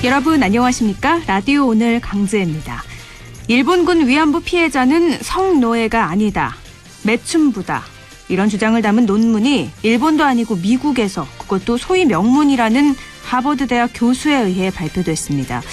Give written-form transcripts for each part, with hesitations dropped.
여러분 안녕하십니까? 라디오 오늘 강지혜입니다. 일본군 위안부 피해자는 성노예가 아니다. 매춘부다. 이런 주장을 담은 논문이 일본도 아니고 미국에서 그것도 소위 명문이라는 하버드 대학 교수에 의해 발표됐습니다.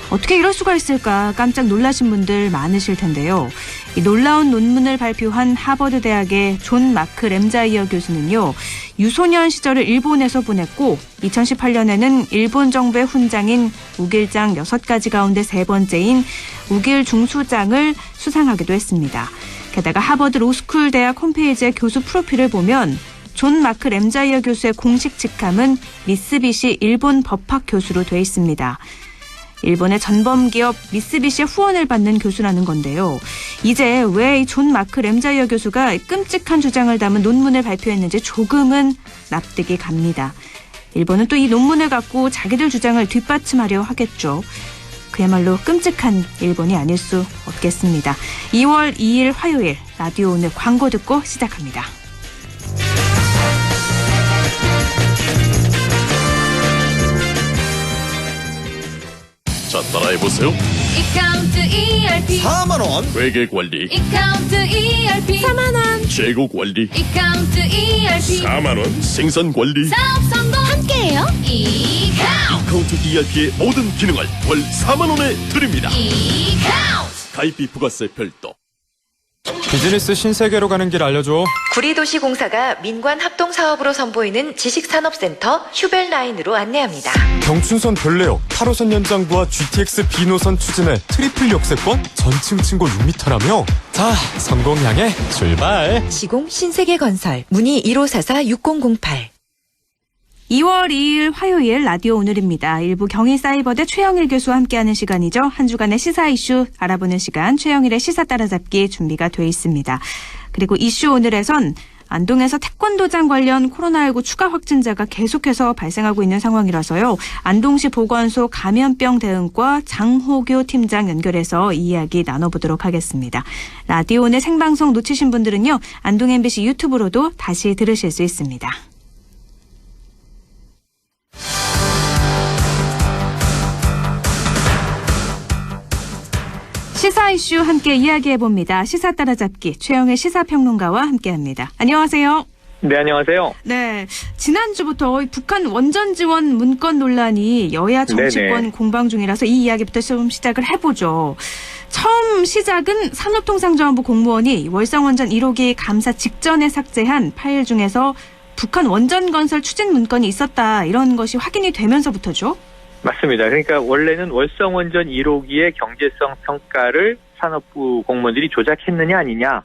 어떻게 이럴 수가 있을까 깜짝 놀라신 분들 많으실 텐데요. 이 놀라운 논문을 발표한 하버드 대학의 존 마크 램자이어 교수는요. 유소년 시절을 일본에서 보냈고 2018년에는 일본 정부의 훈장인 우길장 6가지 가운데 3번째인 우길 중수장을 수상하기도 했습니다. 게다가 하버드 로스쿨 대학 홈페이지의 교수 프로필을 보면 존 마크 램자이어 교수의 공식 직함은 미쓰비시 일본 법학 교수로 돼 있습니다. 일본의 전범기업 미쓰비시의 후원을 받는 교수라는 건데요. 이제 왜 존 마크 램자이어 교수가 끔찍한 주장을 담은 논문을 발표했는지 조금은 납득이 갑니다. 일본은 또 이 논문을 갖고 자기들 주장을 뒷받침하려 하겠죠. 그야말로 끔찍한 일본이 아닐 수 없겠습니다. 2월 2일 화요일 라디오 오늘 광고 듣고 시작합니다. 자, 따라해보세요. 이카운트 ERP 4만원 회계관리, 이카운트 ERP 4만원 재고관리, 이카운트 ERP 4만원 생산관리. 사업 성공 함께해요. 이카운트 카운트 ERP의 모든 기능을 월 4만원에 드립니다. 이카운트 가입비 부가세 별도. 비즈니스 신세계로 가는 길 알려줘. 구리도시공사가 민관합동사업으로 선보이는 지식산업센터 휴벨라인으로 안내합니다. 경춘선 별내역 8호선 연장부와 GTX B노선 추진해 트리플 역세권 전층 층고 6m라며. 자, 성공 향해 출발. 시공 신세계건설 문의 1544-6008. 2월 2일 화요일 라디오 오늘입니다. 일부 경희사이버대 최영일 교수와 함께하는 시간이죠. 한 주간의 시사 이슈 알아보는 시간 최영일의 시사 따라잡기 준비가 돼 있습니다. 그리고 이슈 오늘에선 안동에서 태권도장 관련 코로나19 추가 확진자가 계속해서 발생하고 있는 상황이라서요. 안동시 보건소 감염병 대응과 장호교 팀장 연결해서 이야기 나눠보도록 하겠습니다. 라디오 오늘 생방송 놓치신 분들은요. 안동 MBC 유튜브로도 다시 들으실 수 있습니다. 시사 이슈 함께 이야기해봅니다. 시사 따라잡기 최영일 시사평론가와 함께합니다. 안녕하세요. 네, 안녕하세요. 네, 지난주부터 북한 원전 지원 문건 논란이 여야 정치권 네네. 공방 중이라서 이 이야기부터 좀 시작을 해보죠. 처음 시작은 산업통상자원부 공무원이 월성원전 1호기 감사 직전에 삭제한 파일 중에서 북한 원전 건설 추진 문건이 있었다 이런 것이 확인이 되면서부터죠. 맞습니다. 그러니까 원래는 월성원전 1호기의 경제성 평가를 산업부 공무원들이 조작했느냐 아니냐,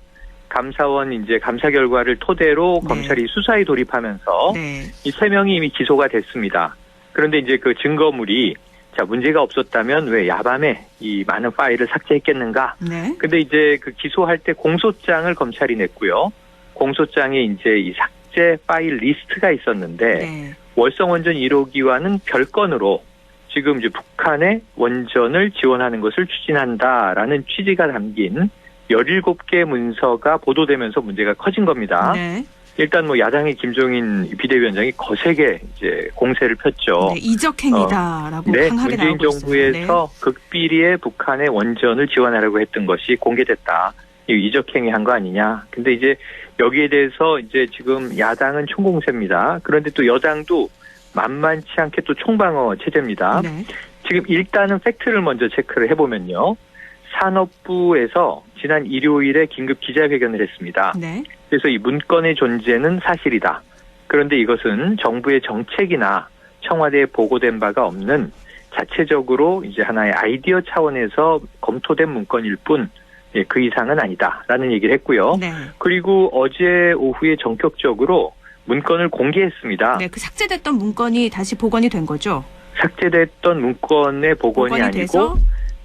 감사원 이제 감사 결과를 토대로 네. 검찰이 수사에 돌입하면서 네. 이 3명이 이미 기소가 됐습니다. 그런데 이제 그 증거물이 자 문제가 없었다면 왜 야밤에 이 많은 파일을 삭제했겠는가? 네. 근데 이제 그 기소할 때 공소장을 검찰이 냈고요. 공소장에 이제 이 삭제 파일 리스트가 있었는데 네. 월성원전 1호기와는 별건으로 지금 이제 북한의 원전을 지원하는 것을 추진한다라는 취지가 담긴 17개 문서가 보도되면서 문제가 커진 겁니다. 네. 일단 뭐 야당의 김종인 비대위원장이 거세게 이제 공세를 폈죠. 네, 이적행위다라고 네, 강하게 문재인 나오고 있어요. 정부에서 극비리에 북한의 원전을 지원하려고 했던 것이 공개됐다. 이 이적행위 한 거 아니냐. 근데 이제 여기에 대해서 이제 지금 야당은 총공세입니다. 그런데 또 여당도 만만치 않게 또 총방어 체제입니다. 네. 지금 일단은 팩트를 먼저 체크를 해보면요. 산업부에서 지난 일요일에 긴급 기자회견을 했습니다. 네. 그래서 이 문건의 존재는 사실이다. 그런데 이것은 정부의 정책이나 청와대에 보고된 바가 없는 자체적으로 이제 하나의 아이디어 차원에서 검토된 문건일 뿐, 그 이상은 아니다라는 얘기를 했고요. 네. 그리고 어제 오후에 전격적으로 문건을 공개했습니다. 네, 그 삭제됐던 문건이 다시 복원이 된 거죠? 삭제됐던 문건의 복원이 아니고 돼서?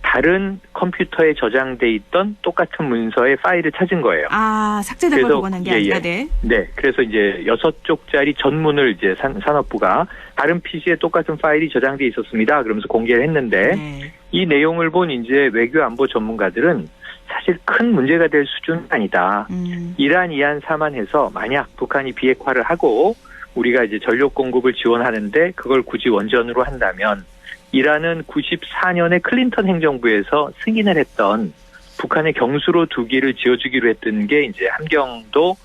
다른 컴퓨터에 저장돼 있던 똑같은 문서의 파일을 찾은 거예요. 아, 삭제된 걸 그래서, 복원한 게 예, 아니라, 예. 네. 네, 그래서 이제 6쪽짜리 전문을 이제 산업부가 다른 PC에 똑같은 파일이 저장돼 있었습니다. 그러면서 공개를 했는데 네. 이 내용을 본 이제 외교안보 전문가들은 사실 큰 문제가 될 수준은 아니다. 이란, 이안 사만해서 만약 북한이 비핵화를 하고 우리가 이제 전력 공급을 지원하는데 그걸 굳이 원전으로 한다면 이란은 94년에 클린턴 행정부에서 승인을 했던 북한의 경수로 2기를 지어주기로 했던 게 이제 함경도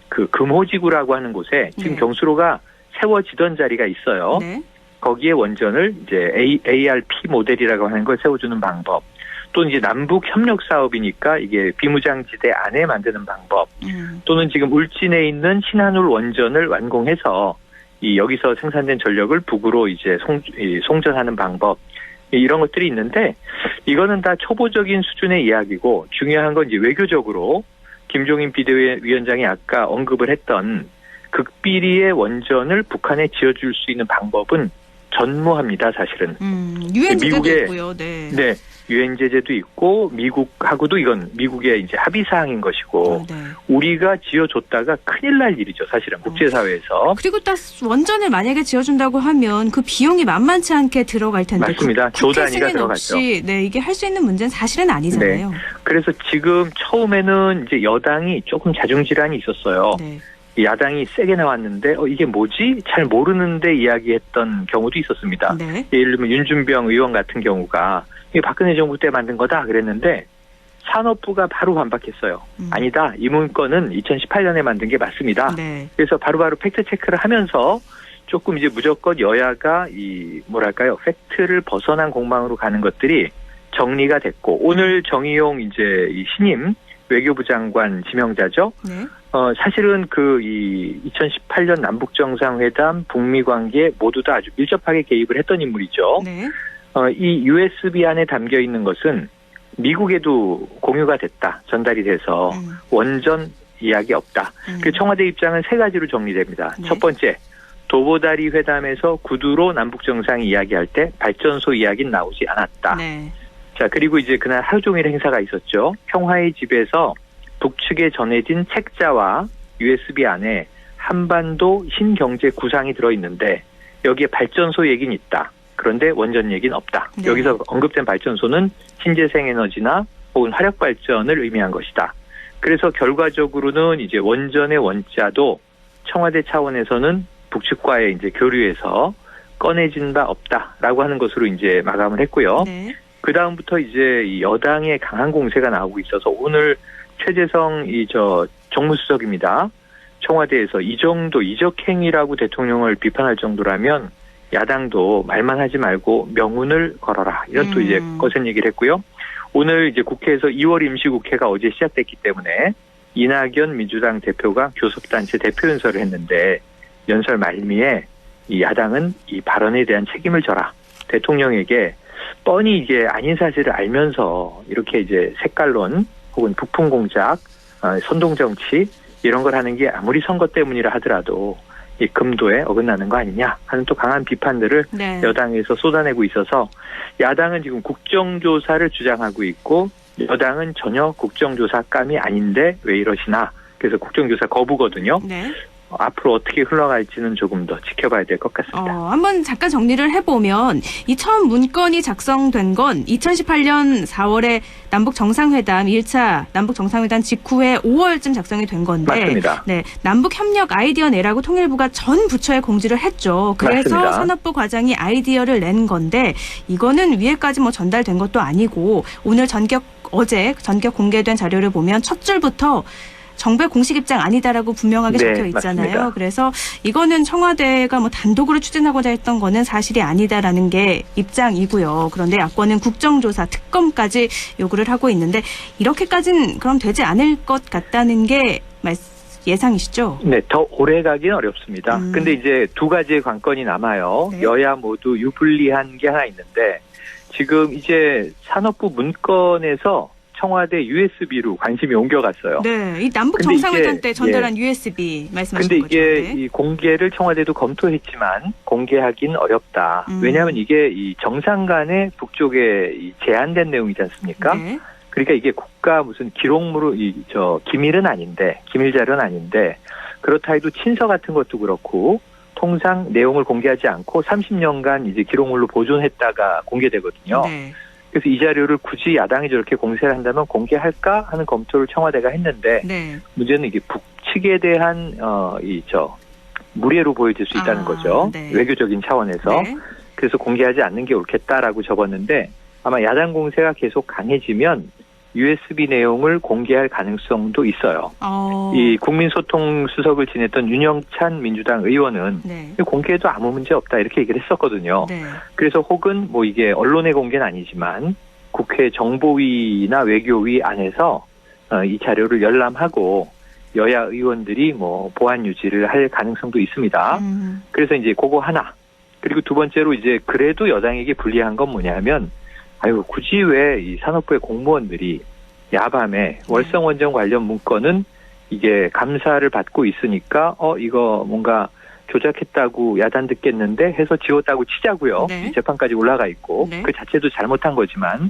그 금호지구라고 하는 곳에 지금 네. 경수로가 세워지던 자리가 있어요. 네. 거기에 원전을 이제 ARP 모델이라고 하는 걸 세워주는 방법. 또는 이제 남북 협력 사업이니까 이게 비무장지대 안에 만드는 방법. 또는 지금 울진에 있는 신한울 원전을 완공해서 여기서 생산된 전력을 북으로 이제 송전하는 방법. 이런 것들이 있는데 이거는 다 초보적인 수준의 이야기고 중요한 건 이제 외교적으로 김종인 비대위원장이 아까 언급을 했던 극비리의 원전을 북한에 지어줄 수 있는 방법은 전무합니다, 사실은. 유엔 제재도 미국의- 있고요. 네. 네. 유엔 제재도 있고 미국하고도 이건 미국의 이제 합의 사항인 것이고 네. 우리가 지어줬다가 큰일 날 일이죠, 사실은 국제사회에서. 그리고 딱 원전을 만약에 지어준다고 하면 그 비용이 만만치 않게 들어갈 텐데. 맞습니다. 조 국회 단위가 승인 들어갔죠. 없이 네, 이게 할 수 있는 문제는 사실은 아니잖아요. 그래서 지금 처음에는 이제 여당이 조금 자중질환이 있었어요. 네. 야당이 세게 나왔는데 이게 뭐지? 잘 모르는데 이야기했던 경우도 있었습니다. 네. 예를 들면 윤준병 의원 같은 경우가 이게 박근혜 정부 때 만든 거다 그랬는데 산업부가 바로 반박했어요. 아니다. 이 문건은 2018년에 만든 게 맞습니다. 네. 그래서 바로바로 팩트 체크를 하면서 조금 이제 무조건 여야가 팩트를 벗어난 공방으로 가는 것들이 정리가 됐고 오늘 정의용 이제 이 신임 외교부 장관 지명자죠. 네. 사실은 2018년 남북 정상회담, 북미 관계 모두 다 아주 밀접하게 개입을 했던 인물이죠. 네. 이 USB 안에 담겨 있는 것은 미국에도 공유가 됐다, 전달이 돼서 원전 이야기 없다. 그 청와대 입장은 3가지로 정리됩니다. 네. 첫 번째, 도보다리 회담에서 구두로 남북 정상이 이야기할 때 발전소 이야기는 나오지 않았다. 네. 자, 그리고 이제 그날 하루 종일 행사가 있었죠. 평화의 집에서 북측에 전해진 책자와 USB 안에 한반도 신경제 구상이 들어있는데 여기에 발전소 얘기는 있다. 그런데 원전 얘기는 없다. 네. 여기서 언급된 발전소는 신재생에너지나 혹은 화력발전을 의미한 것이다. 그래서 결과적으로는 이제 원전의 원자도 청와대 차원에서는 북측과의 이제 교류에서 꺼내진 바 없다라고 하는 것으로 이제 마감을 했고요. 네. 그 다음부터 이제 이 여당의 강한 공세가 나오고 있어서 오늘 최재성 정무수석입니다. 청와대에서 이 정도 이적행위라고 대통령을 비판할 정도라면 야당도 말만 하지 말고 명운을 걸어라. 이런 또 이제 거센 얘기를 했고요. 오늘 이제 국회에서 2월 임시국회가 어제 시작됐기 때문에 이낙연 민주당 대표가 교섭단체 대표 연설을 했는데 연설 말미에 이 야당은 이 발언에 대한 책임을 져라. 대통령에게 뻔히 이게 아닌 사실을 알면서 이렇게 이제 색깔론 혹은 북풍 공작, 선동 정치 이런 걸 하는 게 아무리 선거 때문이라 하더라도 이 금도에 어긋나는 거 아니냐 하는 또 강한 비판들을 네. 여당에서 쏟아내고 있어서 야당은 지금 국정조사를 주장하고 있고 여당은 전혀 국정조사감이 아닌데 왜 이러시나. 그래서 국정조사 거부거든요. 네. 앞으로 어떻게 흘러갈지는 조금 더 지켜봐야 될 것 같습니다. 한번 잠깐 정리를 해보면 이 처음 문건이 작성된 건 2018년 4월에 남북 정상회담 1차 남북 정상회담 직후에 5월쯤 작성이 된 건데 맞습니다. 네, 남북 협력 아이디어 내라고 통일부가 전 부처에 공지를 했죠. 그래서 맞습니다. 산업부 과장이 아이디어를 낸 건데 이거는 위에까지 뭐 전달된 것도 아니고 오늘 어제 전격 공개된 자료를 보면 첫 줄부터 정부의 공식 입장 아니다라고 분명하게 네, 적혀 있잖아요. 맞습니다. 그래서 이거는 청와대가 뭐 단독으로 추진하고자 했던 거는 사실이 아니다라는 게 입장이고요. 그런데 야권은 국정조사, 특검까지 요구를 하고 있는데 이렇게까지는 그럼 되지 않을 것 같다는 게 예상이시죠? 네, 더 오래 가긴 어렵습니다. 근데 이제 2가지의 관건이 남아요. 네. 여야 모두 유불리한 게 하나 있는데 지금 이제 산업부 문건에서 청와대 USB로 관심이 옮겨갔어요. 네, 이 남북 근데 정상회담 이게, 때 전달한 USB 말씀하신 근데 거죠. 이게 네. 이 공개를 청와대도 검토했지만 공개하기는 어렵다. 왜냐하면 이게 이 정상 간의 북쪽에 이 제한된 내용이지 않습니까? 네. 그러니까 이게 국가 무슨 기록물로 기밀은 아닌데 기밀 자료는 아닌데 그렇다 해도 친서 같은 것도 그렇고 통상 내용을 공개하지 않고 30년간 이제 기록물로 보존했다가 공개되거든요. 네. 그래서 이 자료를 굳이 야당이 저렇게 공세를 한다면 공개할까 하는 검토를 청와대가 했는데 네. 문제는 이게 북측에 대한 무례로 보여질 수 있다는 거죠. 네. 외교적인 차원에서. 네. 그래서 공개하지 않는 게 옳겠다라고 적었는데 아마 야당 공세가 계속 강해지면 USB 내용을 공개할 가능성도 있어요. 이 국민소통수석을 지냈던 윤영찬 민주당 의원은 네. 공개해도 아무 문제 없다 이렇게 얘기를 했었거든요. 네. 그래서 혹은 뭐 이게 언론의 공개는 아니지만 국회 정보위나 외교위 안에서 이 자료를 열람하고 여야 의원들이 뭐 보안 유지를 할 가능성도 있습니다. 그래서 이제 그거 하나. 그리고 두 번째로 이제 그래도 여당에게 불리한 건 뭐냐면 아유 굳이 왜 이 산업부의 공무원들이 야밤에 월성원전 관련 문건은 이게 감사를 받고 있으니까 이거 뭔가 조작했다고 야단 듣겠는데 해서 지웠다고 치자고요. 네. 재판까지 올라가 있고 네. 그 자체도 잘못한 거지만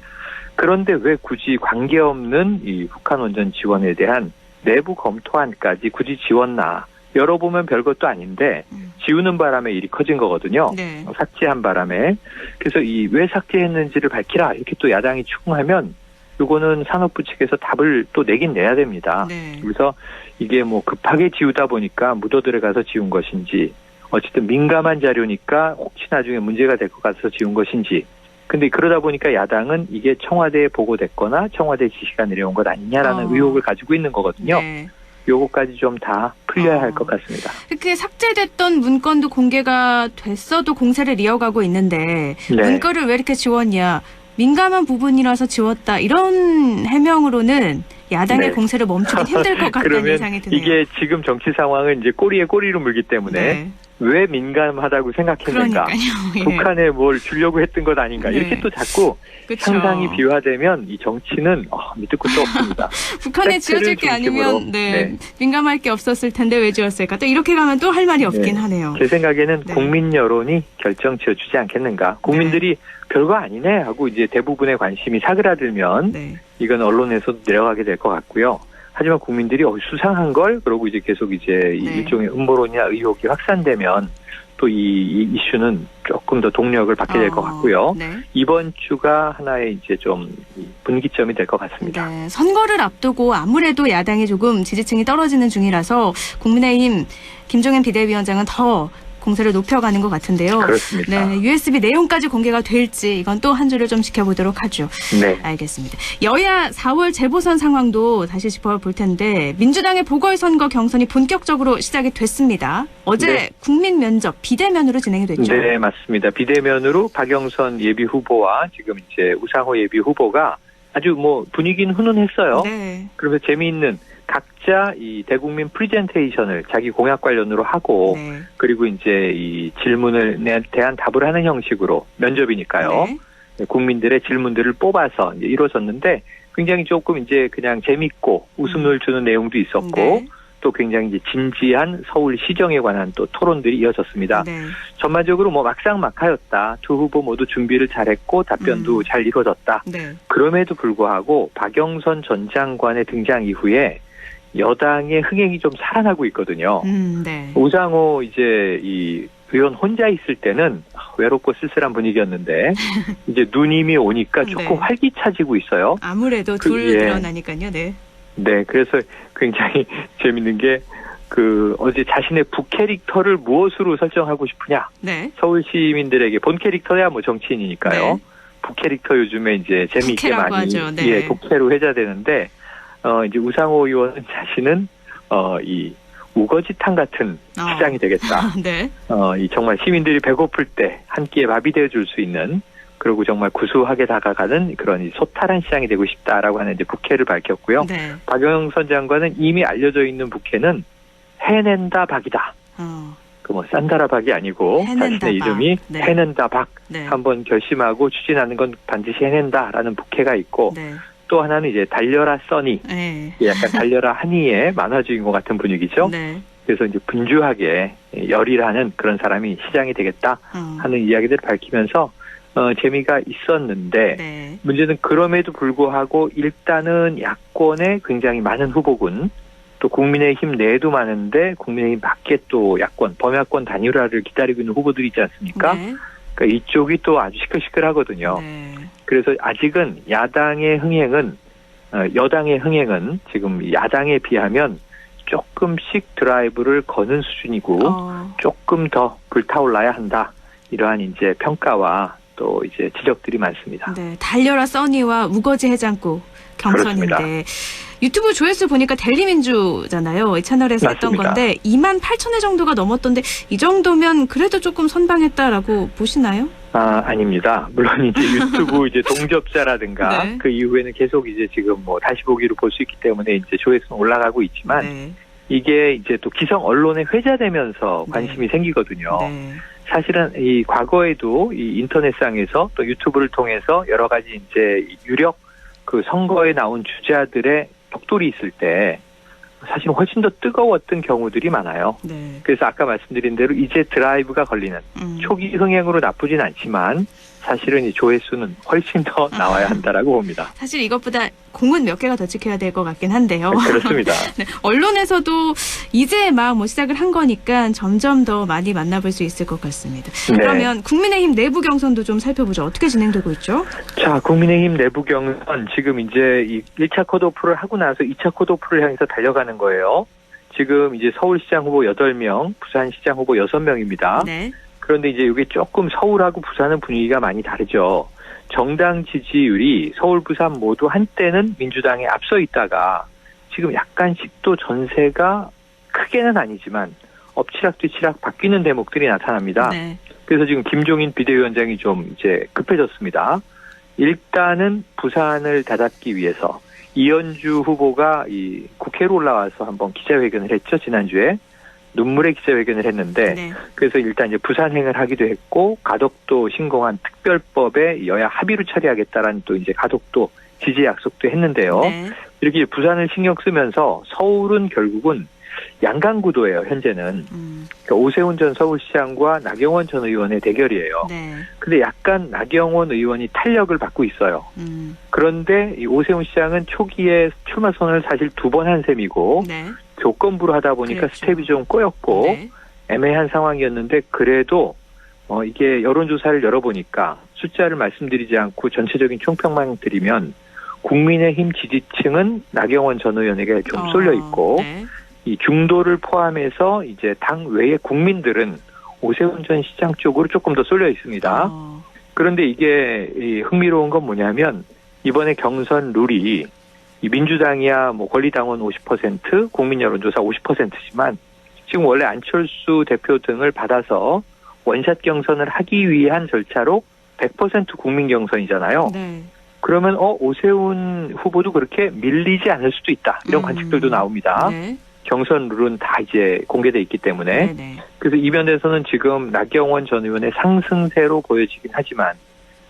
그런데 왜 굳이 관계없는 이 북한 원전 지원에 대한 내부 검토안까지 굳이 지웠나. 열어보면 별것도 아닌데 지우는 바람에 일이 커진 거거든요. 네. 삭제한 바람에. 그래서 이 왜 삭제했는지를 밝히라 이렇게 또 야당이 추궁하면 이거는 산업부 측에서 답을 또 내긴 내야 됩니다. 네. 그래서 이게 뭐 급하게 지우다 보니까 묻어들어가서 지운 것인지 어쨌든 민감한 자료니까 혹시 나중에 문제가 될 것 같아서 지운 것인지 근데 그러다 보니까 야당은 이게 청와대에 보고됐거나 청와대 지시가 내려온 것 아니냐라는 의혹을 가지고 있는 거거든요. 네. 요거까지 좀 다 풀려야 할 것 같습니다. 그렇게 삭제됐던 문건도 공개가 됐어도 공세를 이어가고 있는데 네. 문건을 왜 이렇게 지웠냐. 민감한 부분이라서 지웠다. 이런 해명으로는 야당의 네. 공세를 멈추기 힘들 것 같다는 그러면 예상이 드네요. 이게 지금 정치 상황은 이제 꼬리에 꼬리로 물기 때문에 네. 왜 민감하다고 생각했는가. 그러니까요. 예. 북한에 뭘 주려고 했던 것 아닌가. 네. 이렇게 또 자꾸 그쵸. 상상이 비화되면 이 정치는 믿을 것도 없습니다. 북한에 팩트를 지어질 게 아니면 중심으로. 네. 민감할 게 없었을 텐데 왜 지었을까. 또 이렇게 가면 또 할 말이 없긴 네. 하네요. 제 생각에는 네. 국민 여론이 결정 지어주지 않겠는가. 국민들이 별거 아니네 하고 이제 대부분의 관심이 사그라들면 네. 이건 언론에서 내려가게 될 것 같고요. 하지만 국민들이 수상한 걸 그러고 이제 계속 이제 이 네. 일종의 음모론이나 의혹이 확산되면 또 이 이슈는 조금 더 동력을 받게 될 것 같고요. 네. 이번 주가 하나의 이제 좀 분기점이 될 것 같습니다. 네, 선거를 앞두고 아무래도 야당이 조금 지지층이 떨어지는 중이라서 국민의힘 김종인 비대위원장은 더 공세를 높여가는 것 같은데요. 그렇습니다. 네, USB 내용까지 공개가 될지 이건 또 한 주를 좀 지켜보도록 하죠. 네. 알겠습니다. 여야 4월 재보선 상황도 다시 짚어볼 텐데 민주당의 보궐선거 경선이 본격적으로 시작이 됐습니다. 어제 네. 국민 면접 비대면으로 진행이 됐죠. 네, 맞습니다. 비대면으로 박영선 예비 후보와 지금 이제 우상호 예비 후보가 아주 뭐 분위기는 훈훈했어요. 네. 그러면서 재미있는 각자 이 대국민 프리젠테이션을 자기 공약 관련으로 하고 네. 그리고 이제 이 질문에 대한 답을 하는 형식으로 면접이니까요. 네. 국민들의 질문들을 뽑아서 이제 이루어졌는데 굉장히 조금 이제 그냥 재밌고 웃음을 주는 내용도 있었고 네. 또 굉장히 이제 진지한 서울 시정에 관한 또 토론들이 이어졌습니다. 네. 전반적으로 뭐 막상막하였다. 두 후보 모두 준비를 잘했고 답변도 잘 이루어졌다. 네. 그럼에도 불구하고 박영선 전 장관의 등장 이후에 여당의 흥행이 좀 살아나고 있거든요. 네. 우상호 이제 이 의원 혼자 있을 때는 외롭고 쓸쓸한 분위기였는데 이제 누님이 오니까 조금 네. 활기차지고 있어요. 아무래도 둘 예. 드러나니까요. 네. 네, 그래서 굉장히 재밌는 게 어제 자신의 북캐릭터를 무엇으로 설정하고 싶으냐. 네. 서울 시민들에게 본 캐릭터야 뭐 정치인이니까요. 네. 북캐릭터 요즘에 이제 재미있게 북캐라고 많이 하죠. 네. 독캐로 회자되는데 이제 우상호 의원은 자신은 이 우거지탕 같은 시장이 되겠다. 네. 이 정말 시민들이 배고플 때 한 끼에 밥이 되어줄 수 있는 그리고 정말 구수하게 다가가는 그런 이 소탈한 시장이 되고 싶다라고 하는 이제 북캐를 밝혔고요. 네. 박영선 장관은 이미 알려져 있는 북캐는 해낸다 박이다. 그 뭐 싼다라 박이 아니고 해낸다 자신의 박. 이름이 네. 해낸다 박. 네. 한번 결심하고 추진하는 건 반드시 해낸다라는 북캐가 있고 네. 또 하나는 이제 달려라 써니. 네. 약간 달려라 하니의 만화 주인공 같은 분위기죠. 네. 그래서 이제 분주하게 열일하는 그런 사람이 시장이 되겠다 하는 이야기들을 밝히면서 재미가 있었는데 네. 문제는 그럼에도 불구하고 일단은 야권에 굉장히 많은 후보군 또 국민의힘 내에도 많은데 국민의힘 밖에 또 야권, 범야권 단일화를 기다리고 있는 후보들이 있지 않습니까? 네. 그러니까 이쪽이 또 아주 시끌시끌하거든요. 네. 그래서 아직은 야당의 흥행은 여당의 흥행은 지금 야당에 비하면 조금씩 드라이브를 거는 수준이고 조금 더 불타올라야 한다. 이러한 이제 평가와 또 이제 지적들이 많습니다. 네, 달려라 써니와 우거지 해장국 경선인데 그렇습니다. 유튜브 조회수 보니까 델리민주잖아요. 이 채널에서 했던 맞습니다. 건데 28,000회 정도가 넘었던데 이 정도면 그래도 조금 선방했다라고 보시나요? 아닙니다. 물론 이제 유튜브 이제 동접자라든가 네. 그 이후에는 계속 이제 지금 뭐 다시 보기로 볼 수 있기 때문에 이제 조회수는 올라가고 있지만 네. 이게 이제 또 기성 언론에 회자되면서 관심이 생기거든요. 네. 사실은 이 과거에도 이 인터넷상에서 또 유튜브를 통해서 여러 가지 이제 유력 그 선거에 나온 주자들의 격돌이 있을 때 사실 훨씬 더 뜨거웠던 경우들이 많아요. 네. 그래서 아까 말씀드린 대로 이제 드라이브가 걸리는 초기 흥행으로 나쁘진 않지만 사실은 이 조회수는 훨씬 더 나와야 한다라고 봅니다. 사실 이것보다 공은 몇 개가 더 찍혀야 될 것 같긴 한데요. 그렇습니다. 네, 언론에서도 이제 막 뭐 시작을 한 거니까 점점 더 많이 만나볼 수 있을 것 같습니다. 네. 그러면 국민의힘 내부 경선도 좀 살펴보죠. 어떻게 진행되고 있죠? 자, 국민의힘 내부 경선 지금 이제 이 1차 컷오프를 하고 나서 2차 컷오프를 향해서 달려가는 거예요. 지금 이제 서울시장 후보 8명, 부산시장 후보 6명입니다. 네. 그런데 이제 이게 조금 서울하고 부산은 분위기가 많이 다르죠. 정당 지지율이 서울, 부산 모두 한때는 민주당에 앞서 있다가 지금 약간씩 또 전세가 크게는 아니지만 엎치락뒤치락 바뀌는 대목들이 나타납니다. 네. 그래서 지금 김종인 비대위원장이 좀 이제 급해졌습니다. 일단은 부산을 다잡기 위해서 이현주 후보가 이 국회로 올라와서 한번 기자회견을 했죠, 지난주에. 눈물의 기자회견을 했는데 네. 그래서 일단 이제 부산행을 하기도 했고 가덕도 신공한 특별법에 여야 합의로 처리하겠다라는 또 이제 가덕도 지지 약속도 했는데요. 네. 이렇게 부산을 신경 쓰면서 서울은 결국은 양강구도예요, 현재는. 그러니까 오세훈 전 서울시장과 나경원 전 의원의 대결이에요. 네. 근데 약간 나경원 의원이 탄력을 받고 있어요. 그런데 이 오세훈 시장은 초기에 출마 선언을 사실 2번 한 셈이고 네. 조건부로 하다 보니까 그랬죠. 스텝이 좀 꼬였고 네. 애매한 상황이었는데 그래도 이게 여론조사를 열어보니까 숫자를 말씀드리지 않고 전체적인 총평만 드리면 국민의힘 지지층은 나경원 전 의원에게 좀 쏠려 있고 네. 이 중도를 포함해서 이제 당 외의 국민들은 오세훈 전 시장 쪽으로 조금 더 쏠려 있습니다. 그런데 이게 이 흥미로운 건 뭐냐면 이번에 경선 룰이 이 민주당이야 뭐 권리당원 50%, 국민 여론조사 50%지만 지금 원래 안철수 대표 등을 받아서 원샷 경선을 하기 위한 절차로 100% 국민 경선이잖아요. 네. 그러면 오세훈 후보도 그렇게 밀리지 않을 수도 있다. 이런 관측들도 나옵니다. 네. 경선 룰은 다 이제 공개돼 있기 때문에. 네. 그래서 이 면에서는 지금 나경원 전 의원의 상승세로 보여지긴 하지만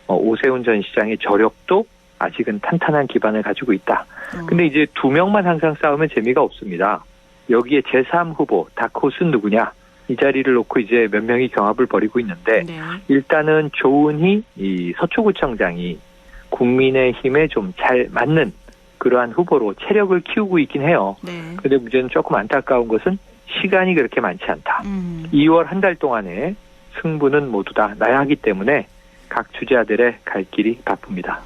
오세훈 전 시장의 저력도 아직은 탄탄한 기반을 가지고 있다. 근데 이제 2명만 항상 싸우면 재미가 없습니다. 여기에 제3 후보 다크호스는 누구냐? 이 자리를 놓고 이제 몇 명이 경합을 벌이고 있는데 네. 일단은 조은희 이 서초구청장이 국민의힘에 좀 잘 맞는 그러한 후보로 체력을 키우고 있긴 해요. 네. 그런데 문제는 조금 안타까운 것은 시간이 그렇게 많지 않다. 2월 한 달 동안에 승부는 모두 다 나야 하기 때문에 각 주자들의 갈 길이 바쁩니다.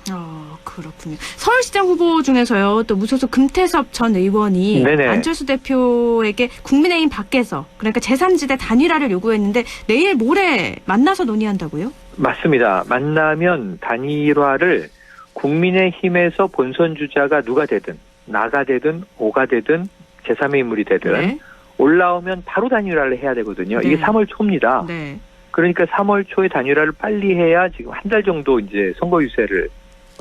그렇군요. 서울시장 후보 중에서요, 또 무소속 금태섭 전 의원이 네네. 안철수 대표에게 국민의힘 밖에서, 그러니까 제3지대 단일화를 요구했는데 내일 모레 만나서 논의한다고요? 맞습니다. 만나면 단일화를 국민의힘에서 본선 주자가 누가 되든 나가 되든 오가 되든 제3의 인물이 되든 네. 올라오면 바로 단일화를 해야 되거든요. 네. 이게 3월 초입니다. 네. 그러니까 3월 초에 단일화를 빨리 해야 지금 한 달 정도 이제 선거 유세를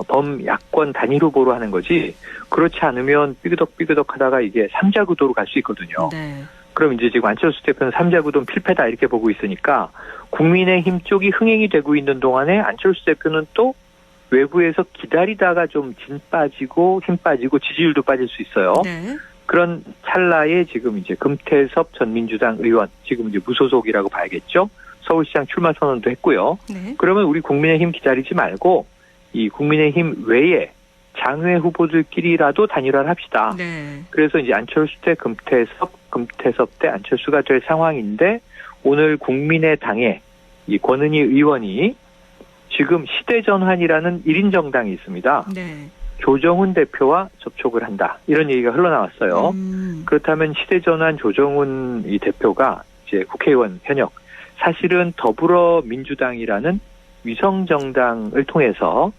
범야권 단일 후보로 하는 거지 그렇지 않으면 삐그덕 하다가 이게 3자 구도로 갈 수 있거든요. 네. 그럼 이제 지금 안철수 대표는 3자 구도는 필패다 이렇게 보고 있으니까 국민의힘 쪽이 흥행이 되고 있는 동안에 안철수 대표는 또 외부에서 기다리다가 좀 진 빠지고 힘 빠지고 지지율도 빠질 수 있어요. 네. 그런 찰나에 지금 이제 금태섭 전 민주당 의원 지금 이제 무소속이라고 봐야겠죠. 서울시장 출마 선언도 했고요. 네. 그러면 우리 국민의힘 기다리지 말고 이 국민의힘 외에 장외 후보들끼리라도 단일화를 합시다. 네. 그래서 이제 안철수 대 금태섭 대 안철수가 될 상황인데 오늘 국민의당에 이 권은희 의원이 지금 시대전환이라는 1인 정당이 있습니다. 네. 조정훈 대표와 접촉을 한다. 이런 얘기가 흘러나왔어요. 그렇다면 시대전환 조정훈 이 대표가 이제 국회의원 현역 사실은 더불어민주당이라는 위성정당을 통해서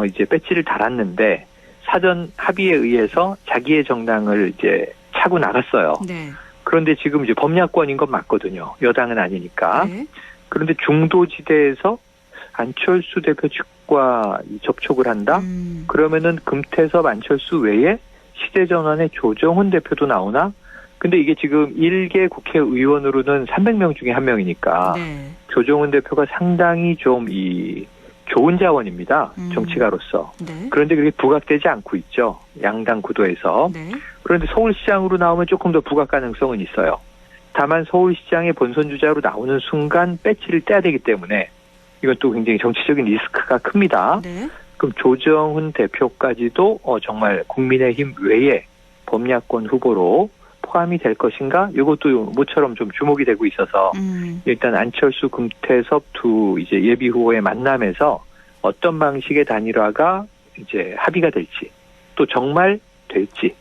이제 배지를 달았는데 사전 합의에 의해서 자기의 정당을 이제 차고 나갔어요. 네. 그런데 지금 이제 범야권인 건 맞거든요. 여당은 아니니까. 네. 그런데 중도지대에서 안철수 대표 측과 접촉을 한다? 그러면은 금태섭 안철수 외에 시대전환의 조정훈 대표도 나오나? 근데 이게 지금 1개 국회의원으로는 300명 중에 1명이니까 네. 조정훈 대표가 상당히 좀 좋은 자원입니다. 정치가로서. 네. 그런데 그게 부각되지 않고 있죠. 양당 구도에서. 네. 그런데 서울시장으로 나오면 조금 더 부각 가능성은 있어요. 다만 서울시장의 본선 주자로 나오는 순간 배지를 떼야 되기 때문에 이건 또 굉장히 정치적인 리스크가 큽니다. 네. 그럼 조정훈 대표까지도 정말 국민의힘 외에 범야권 후보로 포함이 될 것인가? 이것도 모처럼 좀 주목이 되고 있어서 일단 안철수, 금태섭 두 이제 예비 후보의 만남에서 어떤 방식의 단일화가 이제 합의가 될지, 또 정말 될지,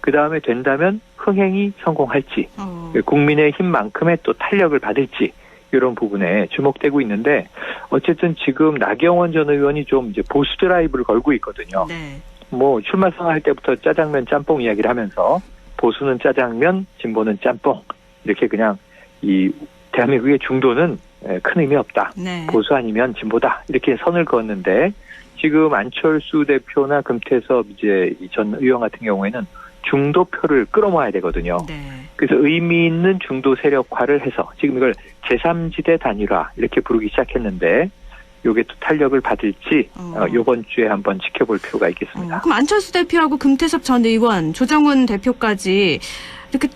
그 다음에 된다면 흥행이 성공할지, 국민의힘만큼의 또 탄력을 받을지 이런 부분에 주목되고 있는데 어쨌든 지금 나경원 전 의원이 좀 이제 보수 드라이브를 걸고 있거든요. 네. 뭐 출마 선언할 때부터 짜장면 짬뽕 이야기를 하면서 보수는 짜장면, 진보는 짬뽕 이렇게 그냥 이 대한민국의 중도는 큰 의미 없다. 네. 보수 아니면 진보다 이렇게 선을 그었는데 지금 안철수 대표나 금태섭 이제 전 의원 같은 경우에는 중도표를 끌어모아야 되거든요. 네. 그래서 의미 있는 중도 세력화를 해서 지금 이걸 제3지대 단일화 이렇게 부르기 시작했는데 요게 또 탄력을 받을지 요번 주에 한번 지켜볼 필요가 있겠습니다. 그럼 안철수 대표하고 금태섭 전 의원, 조정훈 대표까지 이렇게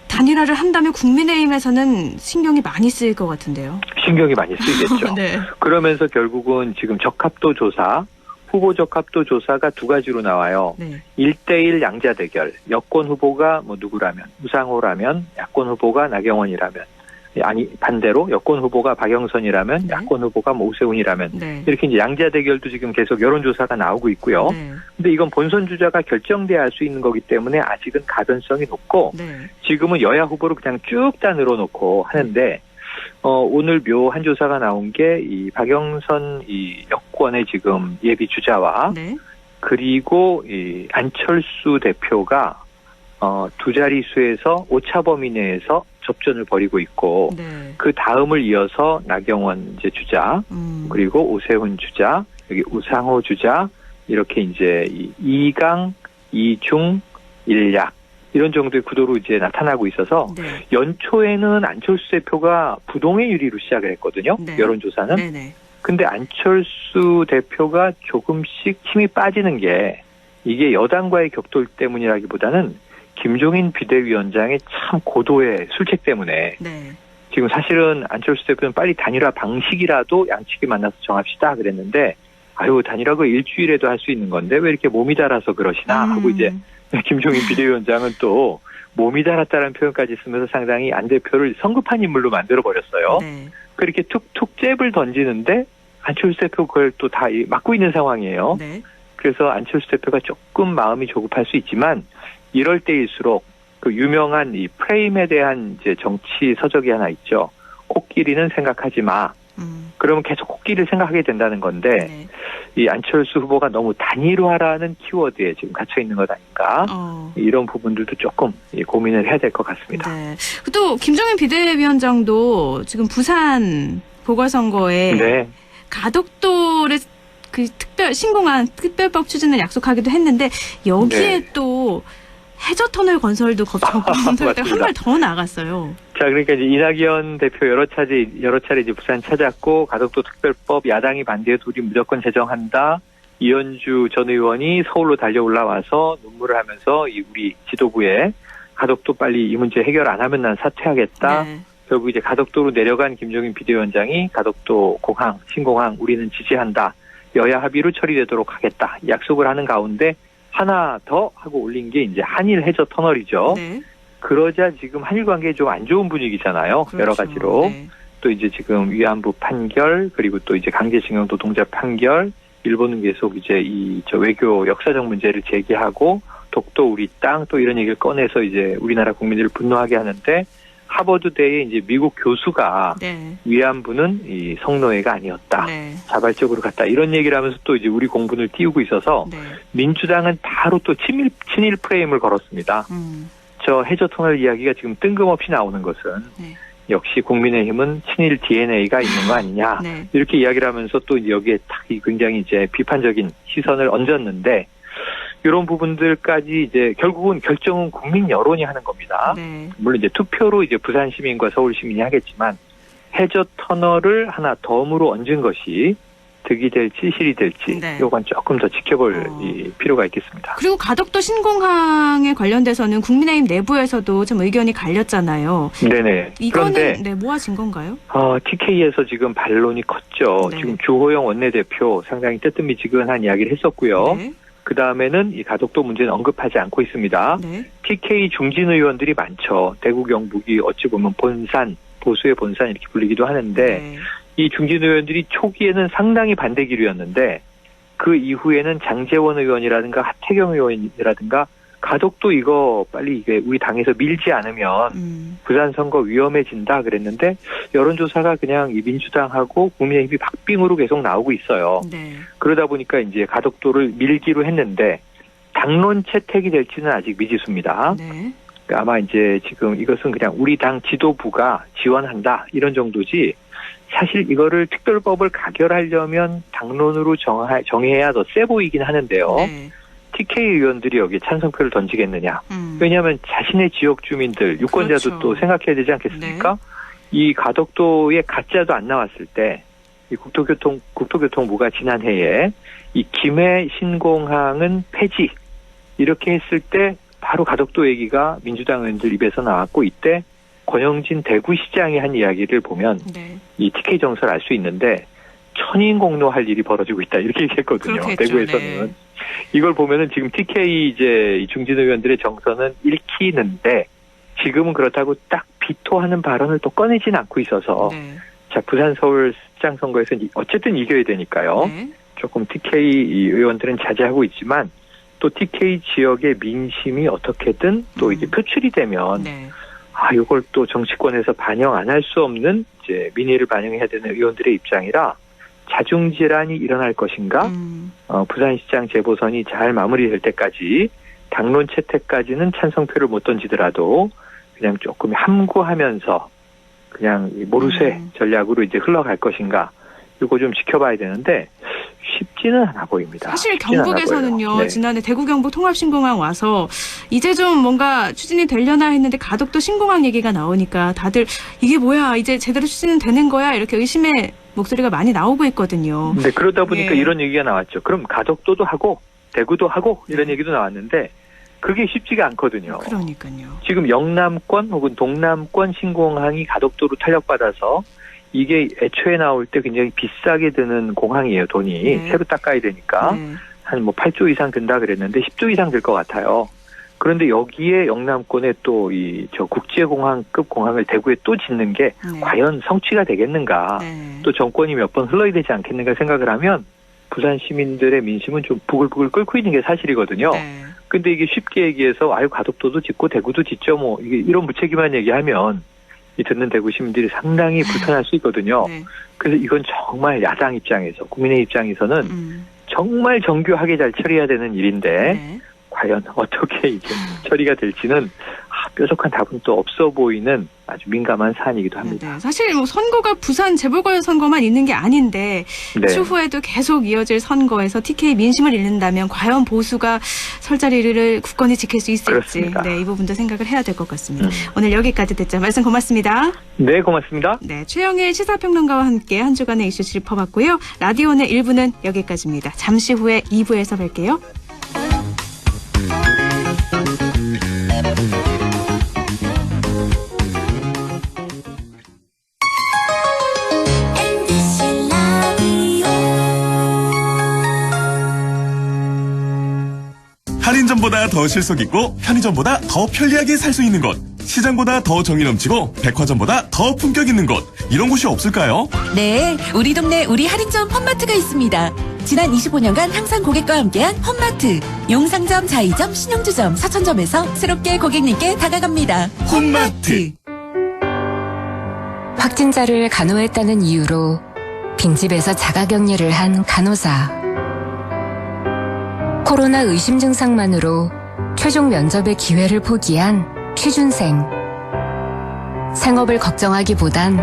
단일화를 한다면 국민의힘에서는 신경이 많이 쓰일 것 같은데요. 신경이 많이 쓰이겠죠. 네. 그러면서 결국은 지금 적합도 조사, 후보 적합도 조사가 두 가지로 나와요. 네. 1대1 양자 대결. 여권 후보가 뭐 누구라면, 우상호라면, 야권 후보가 나경원이라면, 아니 반대로 여권 후보가 박영선이라면, 네. 야권 후보가 뭐 오세훈이라면 네. 이렇게 이제 양자 대결도 지금 계속 여론조사가 나오고 있고요. 네. 근데 이건 본선 주자가 결정돼야 할 수 있는 거기 때문에 아직은 가변성이 높고 네. 지금은 여야 후보를 그냥 쭉 다 늘어놓고 하는데 오늘 묘한 조사가 나온 게 이 박영선 이 여권의 지금 예비 주자와 네. 그리고 이 안철수 대표가 두 자릿수에서 오차 범위 내에서 접전을 벌이고 있고 네. 그 다음을 이어서 나경원 이제 주자 그리고 오세훈 주자 여기 우상호 주자 이렇게 이제 이 2강 2중 1약 이런 정도의 구도로 이제 나타나고 있어서 네. 연초에는 안철수 대표가 부동의 유리로 시작을 했거든요. 네. 여론조사는. 네네. 근데 안철수 대표가 조금씩 힘이 빠지는 게 이게 여당과의 격돌 때문이라기보다는 김종인 비대위원장의 참 고도의 술책 때문에 네. 지금 사실은 안철수 대표는 빨리 단일화 방식이라도 양측이 만나서 정합시다 그랬는데 아유 단일화 그 일주일에도 할 수 있는 건데 왜 이렇게 몸이 달아서 그러시나 하고 이제 김종인 비대위원장은 또 몸이 달았다는 표현까지 쓰면서 상당히 안 대표를 성급한 인물로 만들어버렸어요. 네. 그렇게 툭툭 잽을 던지는데 안철수 대표 그걸 또 다 막고 있는 상황이에요. 네. 그래서 안철수 대표가 조금 마음이 조급할 수 있지만 이럴 때일수록 그 유명한 이 프레임에 대한 이제 정치 서적이 하나 있죠. 코끼리는 생각하지 마. 그러면 계속 코끼리를 생각하게 된다는 건데 네. 이 안철수 후보가 너무 단일화라는 키워드에 지금 갇혀 있는 것 아닌가 이런 부분들도 조금 고민을 해야 될 것 같습니다. 네. 또 김종인 비대위원장도 지금 부산 보궐선거에 네. 가덕도를 그 신공항 특별법 추진을 약속하기도 했는데 여기에 네. 또 해저터널 건설도 건설했다가 한 발 더 나갔어요. 자, 그러니까 이제 이낙연 대표 여러 차례 이제 부산 찾았고 가덕도 특별법 야당이 반대해도 우리 무조건 제정한다. 이현주 전 의원이 서울로 달려 올라와서 눈물을 하면서 우리 지도부에 가덕도 빨리 이 문제 해결 안 하면 난 사퇴하겠다. 네. 결국 이제 가덕도로 내려간 김종인 비대위원장이 가덕도 공항, 신공항 우리는 지지한다. 여야 합의로 처리되도록 하겠다. 약속을 하는 가운데 하나 더 하고 올린 게 이제 한일 해저 터널이죠. 네. 그러자 지금 한일 관계에 좀 안 좋은 분위기잖아요. 그렇죠. 여러 가지로. 네. 또 이제 지금 위안부 판결, 그리고 또 이제 강제징용 노동자 판결, 일본은 계속 이제 외교 역사적 문제를 제기하고 독도 우리 땅 또 이런 얘기를 꺼내서 이제 우리나라 국민들을 분노하게 하는데 하버드대의 이제 미국 교수가 네. 위안부는 이 성노예가 아니었다. 네. 자발적으로 갔다. 이런 얘기를 하면서 또 이제 우리 공분을 띄우고 있어서 네. 민주당은 바로 또 친일 프레임을 걸었습니다. 저 해저 터널 이야기가 지금 뜬금없이 나오는 것은 네. 역시 국민의힘은 친일 DNA가 있는 거 아니냐. 네. 이렇게 이야기를 하면서 또 이제 여기에 딱 굉장히 이제 비판적인 시선을 얹었는데 이런 부분들까지 이제 결국은 결정은 국민 여론이 하는 겁니다. 네. 물론 이제 투표로 이제 부산 시민과 서울 시민이 하겠지만 해저 터널을 하나 덤으로 얹은 것이 득이 될지 실이 될지 네. 이건 조금 더 지켜볼 이 필요가 있겠습니다. 그리고 가덕도 신공항에 관련돼서는 국민의힘 내부에서도 좀 의견이 갈렸잖아요. 네네. 이거는 그런데 네, 모아진 건가요? TK에서 지금 반론이 컸죠. 네. 지금 주호영 원내대표 상당히 뜨뜻미지근한 이야기를 했었고요. 네. 그 다음에는 이 가덕도 문제는 언급하지 않고 있습니다. 네. TK 중진 의원들이 많죠. 대구 경북이 어찌 보면 본산, 보수의 본산 이렇게 불리기도 하는데 네. 이 중진 의원들이 초기에는 상당히 반대 기류였는데 그 이후에는 장제원 의원이라든가 하태경 의원이라든가 가덕도 이거 빨리 이게 우리 당에서 밀지 않으면 부산 선거 위험해진다 그랬는데 여론조사가 그냥 이 민주당하고 국민의힘이 박빙으로 계속 나오고 있어요. 네. 그러다 보니까 이제 가덕도를 밀기로 했는데 당론 채택이 될지는 아직 미지수입니다. 네. 아마 이제 지금 이것은 그냥 우리 당 지도부가 지원한다 이런 정도지 사실 이거를 특별법을 가결하려면 당론으로 정해야 더 세 보이긴 하는데요. 네. TK 의원들이 여기에 찬성표를 던지겠느냐. 왜냐하면 자신의 지역 주민들, 유권자도 그렇죠. 또 생각해야 되지 않겠습니까? 이 가덕도에 가짜도 안 나왔을 때 이 국토교통부가 지난해에 이 김해 신공항은 폐지 이렇게 했을 때 바로 가덕도 얘기가 민주당 의원들 입에서 나왔고 이때 권영진 대구시장이 한 이야기를 보면 네. 이 TK 정서를 알 수 있는데 천인공노할 일이 벌어지고 있다 이렇게 얘기했거든요. 그렇겠죠. 대구에서는. 네. 이걸 보면은 지금 TK 이제 중진 의원들의 정서는 읽히는데 지금은 그렇다고 딱 비토하는 발언을 또 꺼내진 않고 있어서 네. 자 부산 서울 시장 선거에서 어쨌든 이겨야 되니까요. 네. 조금 TK 의원들은 자제하고 있지만 또 TK 지역의 민심이 어떻게든 또 이제 표출이 되면 네. 이걸 또 정치권에서 반영 안 할 수 없는 이제 민의를 반영해야 되는 의원들의 입장이라 자중질환이 일어날 것인가? 부산시장 재보선이 잘 마무리될 때까지 당론 채택까지는 찬성표를 못 던지더라도 그냥 조금 함구하면서 그냥 모르쇠 전략으로 이제 흘러갈 것인가? 이거 좀 지켜봐야 되는데 쉽지는 않아 보입니다. 사실 경북에서는요. 네. 지난해 대구 경북 통합신공항 와서 이제 좀 뭔가 추진이 되려나 했는데 가덕도 신공항 얘기가 나오니까 다들 이게 뭐야 이제 제대로 추진은 되는 거야 이렇게 의심의 목소리가 많이 나오고 있거든요. 네, 그러다 보니까 예. 이런 얘기가 나왔죠. 그럼 가덕도도 하고 대구도 하고 이런 얘기도 나왔는데 그게 쉽지가 않거든요. 그러니까요. 지금 영남권 혹은 동남권 신공항이 가덕도로 탄력받아서 이게 애초에 나올 때 굉장히 비싸게 드는 공항이에요, 돈이. 네. 새로 닦아야 되니까. 네. 한 8조 이상 든다 그랬는데 10조 이상 들 것 같아요. 그런데 여기에 영남권에 또 저 국제공항급 공항을 대구에 또 짓는 게 네. 과연 성취가 되겠는가. 네. 또 정권이 몇 번 흘러야 되지 않겠는가 생각을 하면 부산 시민들의 민심은 좀 부글부글 끓고 있는 게 사실이거든요. 네. 근데 이게 쉽게 얘기해서 가덕도도 짓고 대구도 짓죠 뭐 이게 이런 무책임한 얘기하면 이 듣는 대구 시민들이 상당히 불편할 수 있거든요. 네. 그래서 이건 정말 야당 입장에서 국민의 입장에서는 정말 정교하게 잘 처리해야 되는 일인데 네. 과연 어떻게 이제 처리가 될지는 뾰족한 답은 또 없어 보이는 아주 민감한 사안이기도 합니다. 네. 사실 뭐 선거가 부산 재보궐선거만 있는 게 아닌데 네. 추후에도 계속 이어질 선거에서 TK 민심을 잃는다면 과연 보수가 설 자리를 굳건히 지킬 수 있을지 그렇습니다. 네, 이 부분도 생각을 해야 될 것 같습니다. 오늘 여기까지 듣죠. 말씀 고맙습니다. 네, 고맙습니다. 네, 최영일 시사평론가와 함께 한 주간의 이슈 짚어봤고요. 라디오는 1부는 여기까지입니다. 잠시 후에 2부에서 뵐게요. 할인점보다 더 실속 있고 편의점보다 더 편리하게 살 수 있는 곳, 시장보다 더 정이 넘치고 백화점보다 더 품격 있는 곳, 이런 곳이 없을까요? 네, 우리 동네 우리 할인점 홈마트가 있습니다. 지난 25년간 항상 고객과 함께한 홈마트. 용상점, 자이점, 신용주점, 사천점에서 새롭게 고객님께 다가갑니다. 홈마트. 확진자를 간호했다는 이유로 빈집에서 자가격리를 한 간호사. 코로나 의심 증상만으로 최종 면접의 기회를 포기한 취준생. 생업을 걱정하기보단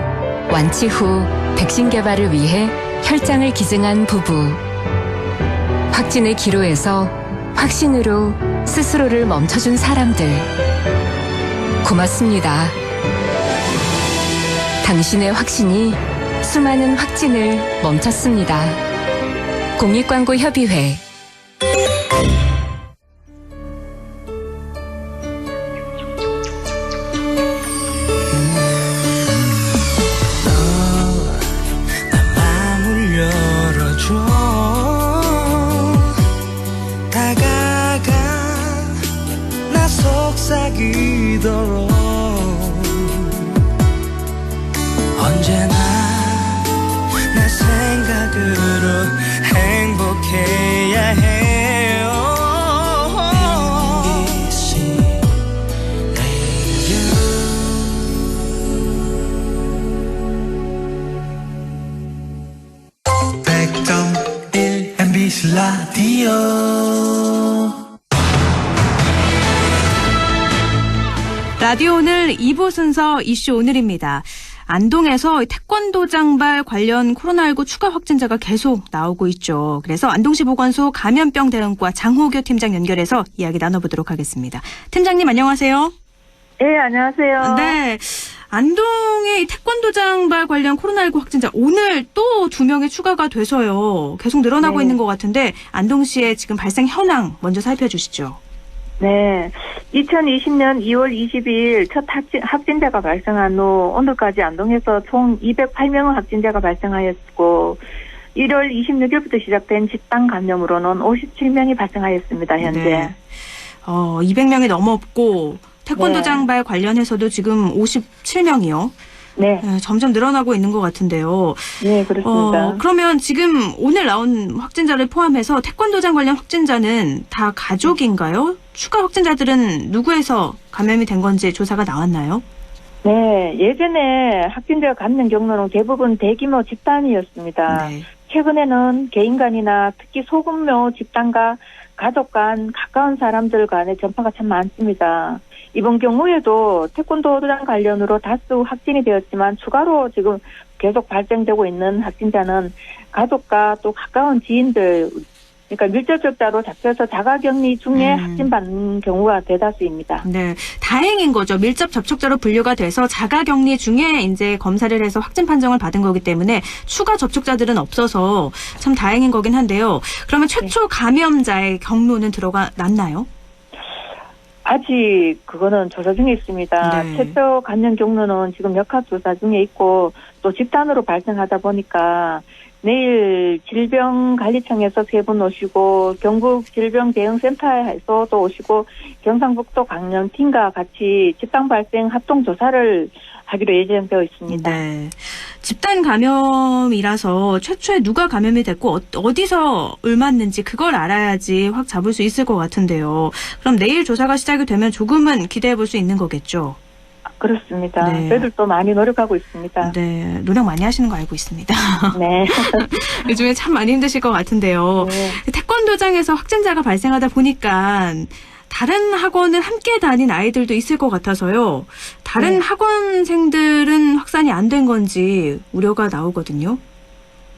완치 후 백신 개발을 위해 혈장을 기증한 부부. 확진의 기로에서 확신으로 스스로를 멈춰준 사람들. 고맙습니다. 당신의 확신이 수많은 확진을 멈췄습니다. 공익광고협의회. 속삭이도록 언제나 내 생각으로 행복해야 해요. MBC 라디오 100.1 MBC 라디오. 라디오 오늘 2부 순서 이슈 오늘입니다. 안동에서 태권도장발 관련 코로나19 추가 확진자가 계속 나오고 있죠. 그래서 안동시 보건소 감염병 대응과 장호교 팀장 연결해서 이야기 나눠보도록 하겠습니다. 팀장님 안녕하세요. 네, 안녕하세요. 네, 안동의 태권도장발 관련 코로나19 확진자 오늘 또 2명이 추가가 돼서요. 계속 늘어나고 있는 것 같은데 안동시의 지금 발생 현황 먼저 살펴주시죠. 네, 2020년 2월 22일 첫 확진자가 발생한 후 오늘까지 안동에서 총 208명의 확진자가 발생하였고 1월 26일부터 시작된 집단 감염으로는 57명이 발생하였습니다. 현재. 네. 200명이 넘었고 태권도장발 관련해서도 지금 57명이요. 네. 점점 늘어나고 있는 것 같은데요. 네, 그렇습니다. 그러면 지금 오늘 나온 확진자를 포함해서 태권도장 관련 확진자는 다 가족인가요? 추가 확진자들은 누구에서 감염이 된 건지 조사가 나왔나요? 네, 예전에 확진자 감염 경로는 대부분 대규모 집단이었습니다. 네. 최근에는 개인 간이나 특히 소규모 집단과 가족 간 가까운 사람들 간의 전파가 참 많습니다. 이번 경우에도 태권도장 관련으로 다수 확진이 되었지만 추가로 지금 계속 발생되고 있는 확진자는 가족과 또 가까운 지인들, 그러니까 밀접접자로 잡혀서 자가격리 중에 확진받는 경우가 대다수입니다. 네, 다행인 거죠. 밀접 접촉자로 분류가 돼서 자가격리 중에 이제 검사를 해서 확진 판정을 받은 거기 때문에 추가 접촉자들은 없어서 참 다행인 거긴 한데요. 그러면 최초 감염자의 경로는 났나요? 아직 그거는 조사 중에 있습니다. 네. 최초 감염 경로는 지금 역학조사 중에 있고 또 집단으로 발생하다 보니까 내일 질병관리청에서 3분 오시고 경북질병대응센터에서도 오시고 경상북도 강령팀과 같이 집단 발생 합동조사를 하기로 예정되어 있습니다. 네. 집단 감염이라서 최초에 누가 감염이 됐고 어디서 옮았는지 그걸 알아야지 확 잡을 수 있을 것 같은데요. 그럼 내일 조사가 시작이 되면 조금은 기대해 볼 수 있는 거겠죠? 그렇습니다. 네. 저희들도 많이 노력하고 있습니다. 네, 노력 많이 하시는 거 알고 있습니다. 네. 요즘에 참 많이 힘드실 것 같은데요. 네. 태권도장에서 확진자가 발생하다 보니까 다른 학원을 함께 다닌 아이들도 있을 것 같아서요. 다른 학원생들은 확산이 안 된 건지 우려가 나오거든요.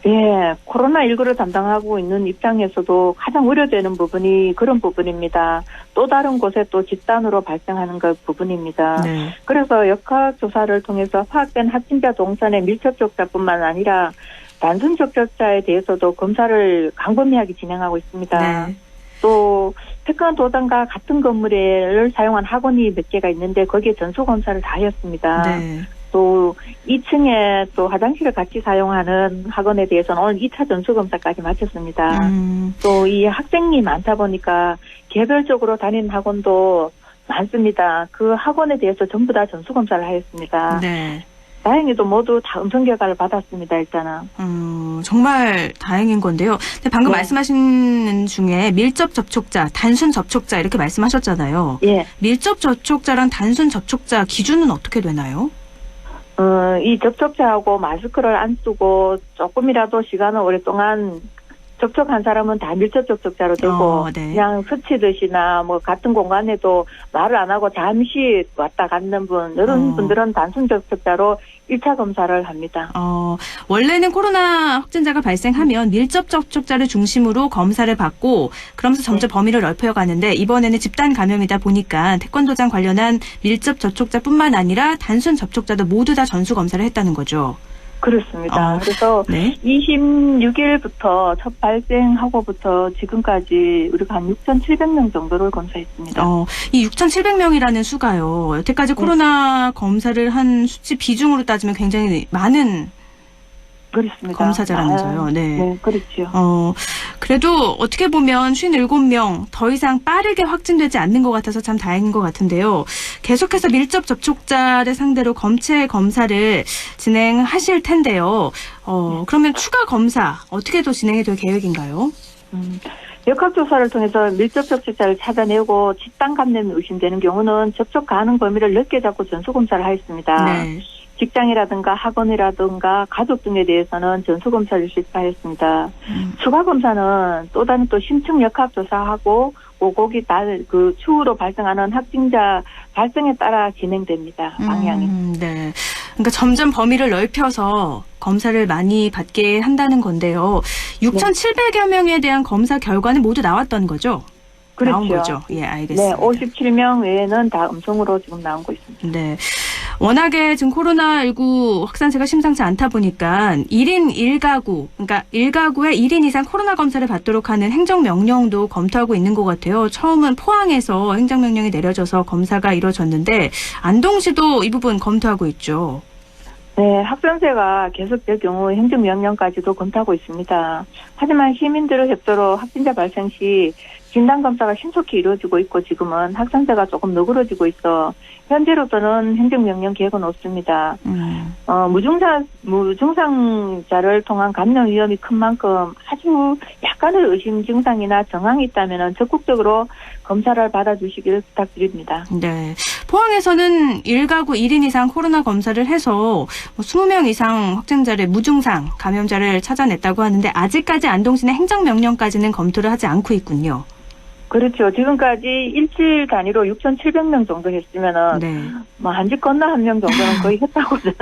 예, 코로나19를 담당하고 있는 입장에서도 가장 우려되는 부분이 그런 부분입니다. 또 다른 곳에 또 집단으로 발생하는 그 부분입니다. 네. 그래서 역학조사를 통해서 파악된 확진자 동선의 밀접촉자뿐만 아니라 단순 접촉자에 대해서도 검사를 광범위하게 진행하고 있습니다. 네. 또 태권도장과 같은 건물을 사용한 학원이 몇 개가 있는데 거기에 전수검사를 다 하였습니다. 네. 또 2층에 또 화장실을 같이 사용하는 학원에 대해서는 오늘 2차 전수검사까지 마쳤습니다. 또 이 학생이 많다 보니까 개별적으로 다니는 학원도 많습니다. 그 학원에 대해서 전부 다 전수검사를 하였습니다. 네. 다행히도 모두 다 음성 결과를 받았습니다. 일단은. 정말 다행인 건데요. 근데 방금 네. 말씀하신 중에 밀접 접촉자, 단순 접촉자 이렇게 말씀하셨잖아요. 예. 밀접 접촉자랑 단순 접촉자 기준은 어떻게 되나요? 이 접촉자하고 마스크를 안 쓰고 조금이라도 시간을 오랫동안 접촉한 사람은 다 밀접 접촉자로 되고 네. 그냥 스치듯이나 뭐 같은 공간에도 말을 안 하고 잠시 왔다 갔는 분 이런 분들은 단순 접촉자로 1차 검사를 합니다. 원래는 코로나 확진자가 발생하면 밀접 접촉자를 중심으로 검사를 받고 그러면서 점점 범위를 넓혀가는데 이번에는 집단 감염이다 보니까 태권도장 관련한 밀접 접촉자뿐만 아니라 단순 접촉자도 모두 다 전수 검사를 했다는 거죠. 그렇습니다. 그래서 네. 26일부터 첫 발생하고부터 지금까지 우리가 한 6,700명 정도를 검사했습니다. 이 6,700명이라는 수가요. 여태까지 코로나 검사를 한 수치 비중으로 따지면 굉장히 많은 그렇습니다. 검사자라면서요. 네, 그렇죠. 그래도 어떻게 보면 57명 더 이상 빠르게 확진되지 않는 것 같아서 참 다행인 것 같은데요. 계속해서 밀접 접촉자를 상대로 검체 검사를 진행하실 텐데요. 그러면 추가 검사 어떻게 더 진행이 될 계획인가요? 역학조사를 통해서 밀접 접촉자를 찾아내고 집단 감염이 의심되는 경우는 접촉 가능 범위를 넓게 잡고 전수검사를 하였습니다. 네. 직장이라든가 학원이라든가 가족 등에 대해서는 전수검사를 실시하였습니다. 추가 검사는 또 다른 또 심층 역학조사하고 오곡이 그 추후로 발생하는 확진자 발생에 따라 진행됩니다. 방향이. 네. 그러니까 점점 범위를 넓혀서 검사를 많이 받게 한다는 건데요. 6,700여 명에 대한 검사 결과는 모두 나왔던 거죠? 그렇죠. 나온 거죠. 예, 알겠습니다. 네, 57명 외에는 다 음성으로 지금 나오고 있습니다. 네. 워낙에 지금 코로나19 확산세가 심상치 않다 보니까 1인 1가구, 그러니까 1가구에 1인 이상 코로나 검사를 받도록 하는 행정명령도 검토하고 있는 것 같아요. 처음은 포항에서 행정명령이 내려져서 검사가 이루어졌는데 안동시도 이 부분 검토하고 있죠. 네, 확산세가 계속될 경우 행정명령까지도 검토하고 있습니다. 하지만 시민들의 협조로 확진자 발생 시 진단검사가 신속히 이루어지고 있고 지금은 확산세가 조금 너그러지고 있어 현재로서는 행정명령 계획은 없습니다. 무증상자를 통한 감염 위험이 큰 만큼 아주 약간의 의심 증상이나 정황이 있다면 적극적으로 검사를 받아주시기를 부탁드립니다. 네. 포항에서는 1가구 1인 이상 코로나 검사를 해서 20명 이상 확진자를 무증상 감염자를 찾아냈다고 하는데 아직까지 안동시는 행정명령까지는 검토를 하지 않고 있군요. 그렇죠. 지금까지 일주일 단위로 6,700명 정도 했으면은 뭐 한 집 건너 한 명 정도는 거의 했다고 저는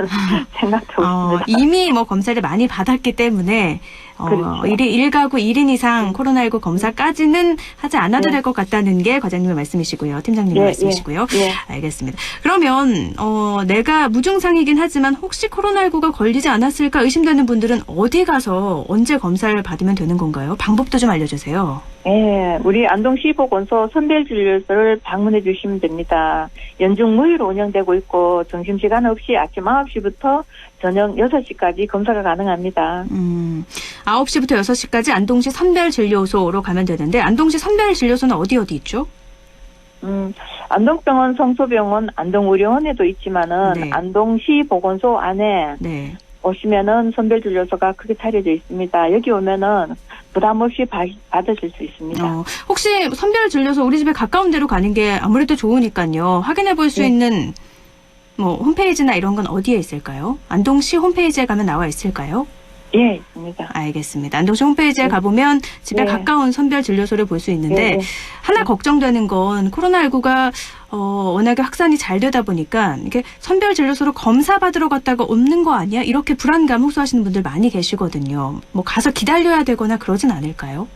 생각하고 있습니다. 이미 뭐 검사를 많이 받았기 때문에 그렇죠. 1가구 1인 이상 코로나19 검사까지는 하지 않아도 될 것 같다는 게 과장님의 말씀이시고요. 팀장님의 말씀이시고요. 알겠습니다. 그러면 내가 무증상이긴 하지만 혹시 코로나19가 걸리지 않았을까 의심되는 분들은 어디 가서 언제 검사를 받으면 되는 건가요? 방법도 좀 알려주세요. 네, 우리 안동시 보건소 선별진료소를 방문해 주시면 됩니다. 연중 무휴로 운영되고 있고 점심시간 없이 아침 9시부터 저녁 6시까지 검사가 가능합니다. 9시부터 6시까지 안동시 선별진료소로 가면 되는데 안동시 선별진료소는 어디 있죠? 안동병원, 성소병원, 안동의료원에도 있지만은 안동시 보건소 안에 오시면은 선별진료소가 크게 차려져 있습니다. 여기 오면은 부담 없이 받으실 수 있습니다. 혹시 선별진료소 우리 집에 가까운 데로 가는 게 아무래도 좋으니까요. 확인해 볼 수 있는 뭐 홈페이지나 이런 건 어디에 있을까요? 안동시 홈페이지에 가면 나와 있을까요? 예, 있습니다. 알겠습니다. 안동시 홈페이지에 가보면 집에 가까운 선별진료소를 볼 수 있는데 하나 걱정되는 건 코로나19가 워낙에 확산이 잘 되다 보니까 이게 선별진료소로 검사 받으러 갔다가 없는 거 아니야? 이렇게 불안감 호소하시는 분들 많이 계시거든요. 뭐 가서 기다려야 되거나 그러진 않을까요?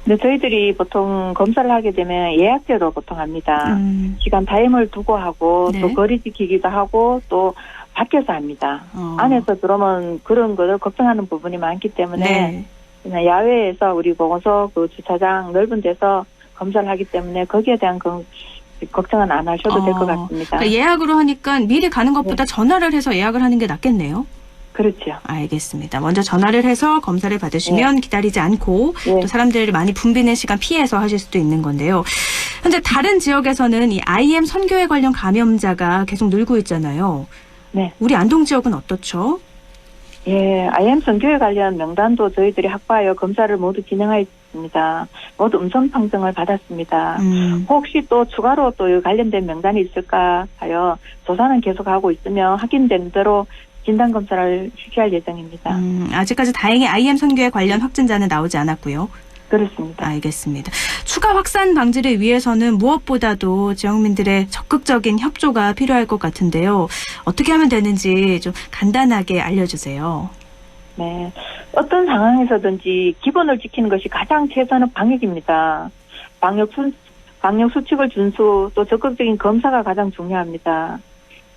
네, 저희들이 보통 검사를 하게 되면 예약제로 보통 합니다. 시간 타임을 두고 하고 또 거리 지키기도 하고 또 밖에서 합니다. 안에서 들어오면 그런 거를 걱정하는 부분이 많기 때문에 그냥 야외에서 우리 보건소 그 주차장 넓은 데서 검사를 하기 때문에 거기에 대한 걱정은 안 하셔도 될 것 같습니다. 그러니까 예약으로 하니까 미리 가는 것보다 전화를 해서 예약을 하는 게 낫겠네요. 그렇죠. 알겠습니다. 먼저 전화를 해서 검사를 받으시면 기다리지 않고 또 사람들이 많이 붐비는 시간 피해서 하실 수도 있는 건데요. 현재 다른 지역에서는 이 IM 선교회 관련 감염자가 계속 늘고 있잖아요. 우리 안동 지역은 어떻죠? 예, IM 선교회 관련 명단도 저희들이 확보하여 검사를 모두 진행하였습니다. 있습니다. 모두 음성 판정을 받았습니다. 혹시 또 추가로 또 관련된 명단이 있을까 하여 조사는 계속하고 있으며 확인된 대로 진단검사를 실시할 예정입니다. 아직까지 다행히 IM 선교에 관련 확진자는 나오지 않았고요. 그렇습니다. 알겠습니다. 추가 확산 방지를 위해서는 무엇보다도 지역민들의 적극적인 협조가 필요할 것 같은데요. 어떻게 하면 되는지 좀 간단하게 알려주세요. 네. 어떤 상황에서든지 기본을 지키는 것이 가장 최선의 방역입니다. 방역 수칙을 준수, 또 적극적인 검사가 가장 중요합니다.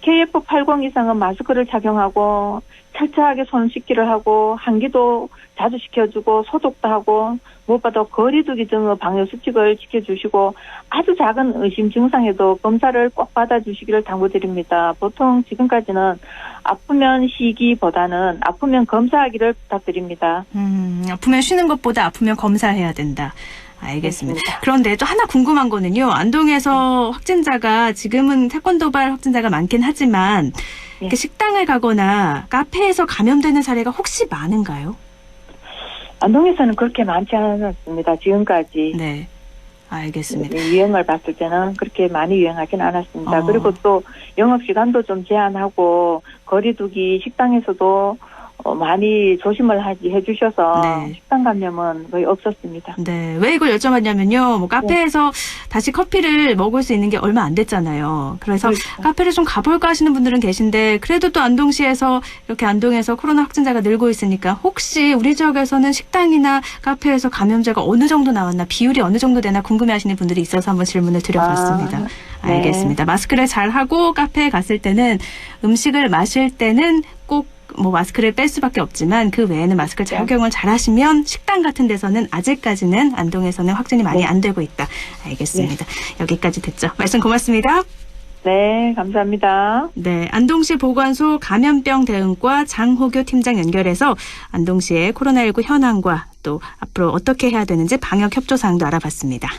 KF80 이상은 마스크를 착용하고 철저하게 손 씻기를 하고 환기도 자주 시켜주고 소독도 하고 무엇보다 거리두기 등의 방역 수칙을 지켜주시고 아주 작은 의심 증상에도 검사를 꼭 받아주시기를 당부드립니다. 보통 지금까지는 아프면 쉬기보다는 아프면 검사하기를 부탁드립니다. 아프면 쉬는 것보다 아프면 검사해야 된다. 알겠습니다. 그렇습니다. 그런데 또 하나 궁금한 거는요. 안동에서 확진자가 지금은 태권도발 확진자가 많긴 하지만 이렇게 식당을 가거나 카페에서 감염되는 사례가 혹시 많은가요? 안동에서는 그렇게 많지 않았습니다. 지금까지. 네. 알겠습니다. 유행을 봤을 때는 그렇게 많이 유행하진 않았습니다. 그리고 또 영업시간도 좀 제한하고 거리두기 식당에서도 많이 조심을 해주셔서 네. 식당 감염은 거의 없었습니다. 네. 왜 이걸 여쭤봤냐면요. 뭐 카페에서 다시 커피를 먹을 수 있는 게 얼마 안 됐잖아요. 그래서 그렇죠. 카페를 좀 가볼까 하시는 분들은 계신데 그래도 또 안동시에서 이렇게 안동에서 코로나 확진자가 늘고 있으니까 혹시 우리 지역에서는 식당이나 카페에서 감염자가 어느 정도 나왔나 비율이 어느 정도 되나 궁금해하시는 분들이 있어서 한번 질문을 드려봤습니다. 네. 알겠습니다. 마스크를 잘 하고 카페에 갔을 때는 음식을 마실 때는 꼭 뭐 마스크를 뺄 수밖에 없지만 그 외에는 마스크 착용을 잘 하시면 식당 같은 데서는 아직까지는 안동에서는 확진이 많이 안 되고 있다. 알겠습니다. 여기까지 됐죠. 말씀 고맙습니다. 네, 감사합니다. 네, 안동시 보건소 감염병 대응과 장호교 팀장 연결해서 안동시의 코로나19 현황과 또 앞으로 어떻게 해야 되는지 방역 협조 사항도 알아봤습니다.